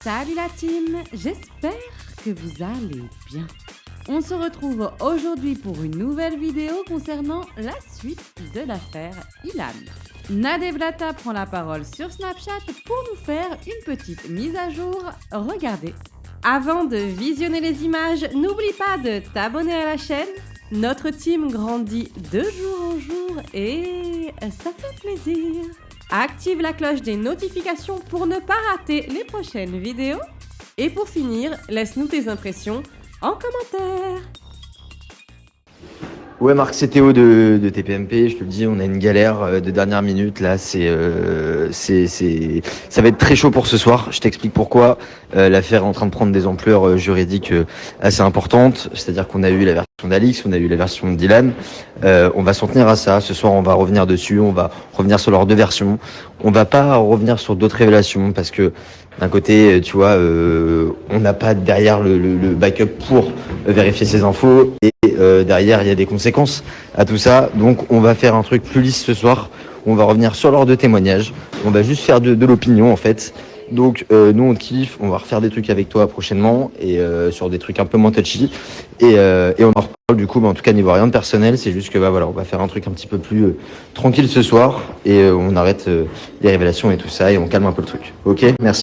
Salut la team, j'espère que vous allez bien. On se retrouve aujourd'hui pour une nouvelle vidéo concernant la suite de l'affaire Ilan. Nade Blata prend la parole sur Snapchat pour nous faire une petite mise à jour. Regardez. Avant de visionner les images, n'oublie pas de t'abonner à la chaîne. Notre team grandit de jour en jour et ça fait plaisir. Active la cloche des notifications pour ne pas rater les prochaines vidéos. Et pour finir, laisse-nous tes impressions en commentaire. Ouais Marc, c'est Théo de TPMP, je te le dis, on a une galère de dernière minute là, ça va être très chaud pour ce soir, je t'explique pourquoi. L'affaire est en train de prendre des ampleurs juridiques assez importantes, c'est-à-dire qu'on a eu la version d'Alix, on a eu la version d'Ilan, on va s'en tenir à ça, ce soir on va revenir dessus, on va revenir sur leurs deux versions, on va pas revenir sur d'autres révélations parce que d'un côté, tu vois, on n'a pas derrière le backup pour vérifier ces infos et derrière, il y a des conséquences à tout ça. Donc, on va faire un truc plus lisse ce soir. On va revenir sur leurs deux témoignages. On va juste faire de l'opinion, en fait. Donc, nous, on te kiffe. On va refaire des trucs avec toi prochainement et sur des trucs un peu moins touchy. Et on en reparle du coup, mais en tout cas, niveau rien de personnel. C'est juste que, voilà, on va faire un truc un petit peu plus tranquille ce soir et on arrête les révélations et tout ça et on calme un peu le truc. Ok, merci.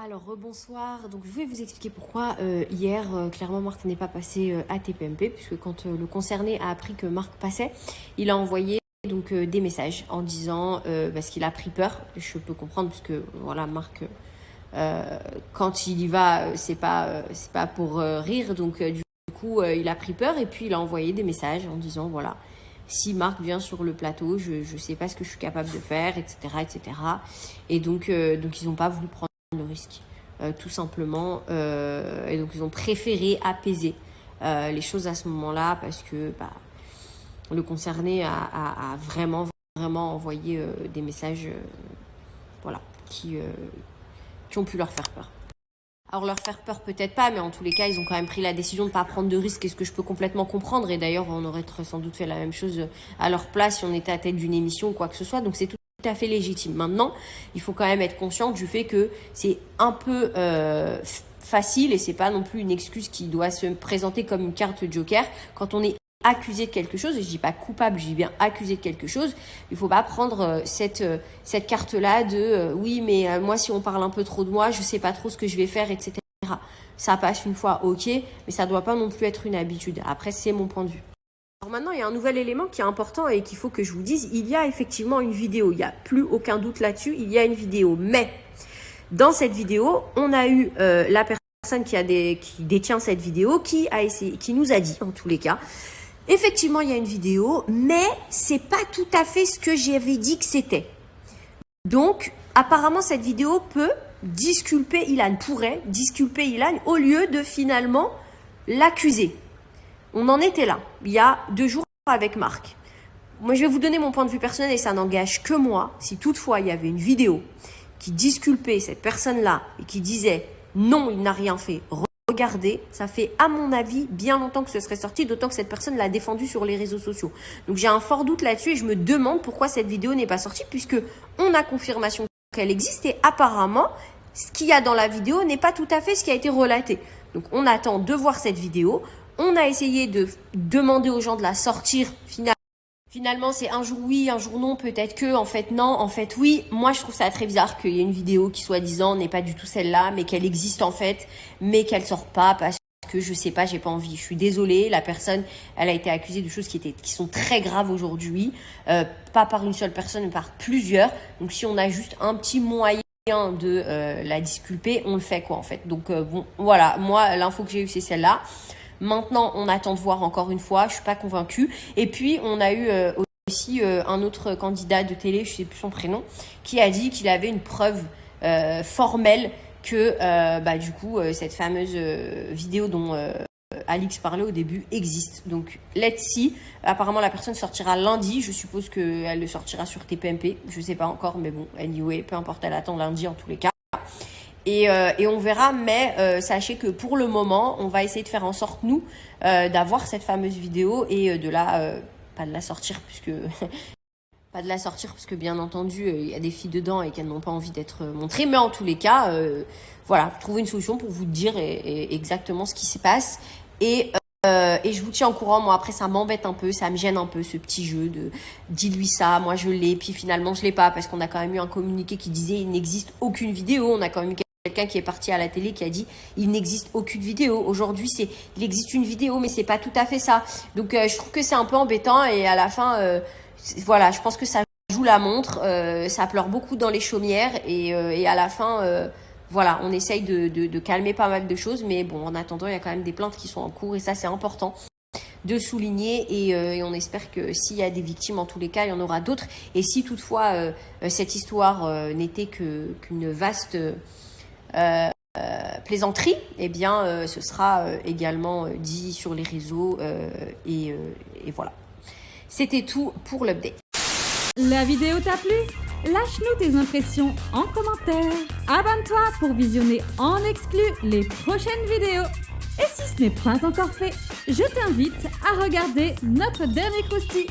Alors rebonsoir, donc je vais vous expliquer pourquoi hier clairement Marc n'est pas passé à TPMP, puisque quand le concerné a appris que Marc passait, il a envoyé donc des messages en disant parce qu'il a pris peur. Je peux comprendre puisque voilà, Marc quand il y va c'est pas pour rire, donc du coup il a pris peur et puis il a envoyé des messages en disant voilà, si Marc vient sur le plateau, je sais pas ce que je suis capable de faire, etc. Et donc ils n'ont pas voulu prendre le risque, tout simplement, et donc ils ont préféré apaiser les choses à ce moment-là parce que le concerné a vraiment envoyé des messages voilà, qui ont pu leur faire peur. Alors leur faire peur peut-être pas, mais en tous les cas ils ont quand même pris la décision de ne pas prendre de risque, et ce que je peux complètement comprendre, et d'ailleurs on aurait sans doute fait la même chose à leur place si on était à tête d'une émission ou quoi que ce soit, donc c'est tout à fait légitime. Maintenant, il faut quand même être conscient du fait que c'est un peu facile, et c'est pas non plus une excuse qui doit se présenter comme une carte joker quand on est accusé de quelque chose, et je dis pas coupable, je dis bien accusé de quelque chose. Il faut pas prendre cette carte-là de oui mais moi si on parle un peu trop de moi, je sais pas trop ce que je vais faire, etc. Ça passe une fois, ok, mais ça doit pas non plus être une habitude. Après, c'est mon point de vue. Alors maintenant, il y a un nouvel élément qui est important et qu'il faut que je vous dise. Il y a effectivement une vidéo. Il n'y a plus aucun doute là-dessus. Il y a une vidéo. Mais dans cette vidéo, on a eu la personne qui détient cette vidéo qui nous a dit, en tous les cas, effectivement, il y a une vidéo, mais c'est pas tout à fait ce que j'avais dit que c'était. Donc, apparemment, cette vidéo pourrait disculper Ilan au lieu de finalement l'accuser. On en était là, il y a 2 jours avec Marc. Moi, je vais vous donner mon point de vue personnel et ça n'engage que moi. Si toutefois, il y avait une vidéo qui disculpait cette personne-là et qui disait « Non, il n'a rien fait », regardez, ça fait à mon avis bien longtemps que ce serait sorti, d'autant que cette personne l'a défendu sur les réseaux sociaux. Donc, j'ai un fort doute là-dessus et je me demande pourquoi cette vidéo n'est pas sortie, puisque on a confirmation qu'elle existe et apparemment, ce qu'il y a dans la vidéo n'est pas tout à fait ce qui a été relaté. Donc, on attend de voir cette vidéo. On a essayé de demander aux gens de la sortir. Finalement, c'est un jour oui, un jour non, peut-être que, en fait non, en fait oui. Moi, je trouve ça très bizarre qu'il y ait une vidéo qui soi-disant n'est pas du tout celle-là, mais qu'elle existe en fait, mais qu'elle sort pas parce que je sais pas, j'ai pas envie. Je suis désolée, la personne, elle a été accusée de choses qui sont très graves aujourd'hui, pas par une seule personne, mais par plusieurs. Donc, si on a juste un petit moyen de la disculper, on le fait quoi en fait. Donc bon, voilà, moi, l'info que j'ai eue, c'est celle-là. Maintenant, on attend de voir encore une fois. Je suis pas convaincue. Et puis, on a eu aussi un autre candidat de télé, je sais plus son prénom, qui a dit qu'il avait une preuve formelle que du coup, cette fameuse vidéo dont Alix parlait au début existe. Donc, let's see. Apparemment, la personne sortira lundi. Je suppose qu'elle le sortira sur TPMP. Je sais pas encore, mais bon, anyway, peu importe, elle attend lundi en tous les cas. Et on verra, mais sachez que pour le moment, on va essayer de faire en sorte, nous, d'avoir cette fameuse vidéo et pas de la sortir, puisque pas de la sortir parce que bien entendu il y a des filles dedans et qu'elles n'ont pas envie d'être montrées, mais en tous les cas voilà, trouver une solution pour vous dire exactement ce qui se passe et je vous tiens au courant. Moi après ça m'embête un peu, ça me gêne un peu ce petit jeu de dis-lui ça, moi je l'ai, puis finalement je l'ai pas parce qu'on a quand même eu un communiqué qui disait il n'existe aucune vidéo. On a quand même eu quelqu'un qui est parti à la télé qui a dit il n'existe aucune vidéo. Aujourd'hui c'est il existe une vidéo mais c'est pas tout à fait ça. Donc je trouve que c'est un peu embêtant et à la fin voilà, je pense que ça joue la montre, ça pleure beaucoup dans les chaumières et à la fin voilà, on essaye de calmer pas mal de choses, mais bon, en attendant, il y a quand même des plaintes qui sont en cours et ça, c'est important de souligner et on espère que s'il y a des victimes, en tous les cas, il y en aura d'autres. Et si toutefois cette histoire n'était qu'une vaste plaisanterie, eh bien, ce sera également dit sur les réseaux et voilà. C'était tout pour l'update. La vidéo t'a plu? Lâche-nous tes impressions en commentaire. Abonne-toi pour visionner en exclu les prochaines vidéos. Et si ce n'est pas encore fait, je t'invite à regarder notre dernier croustille.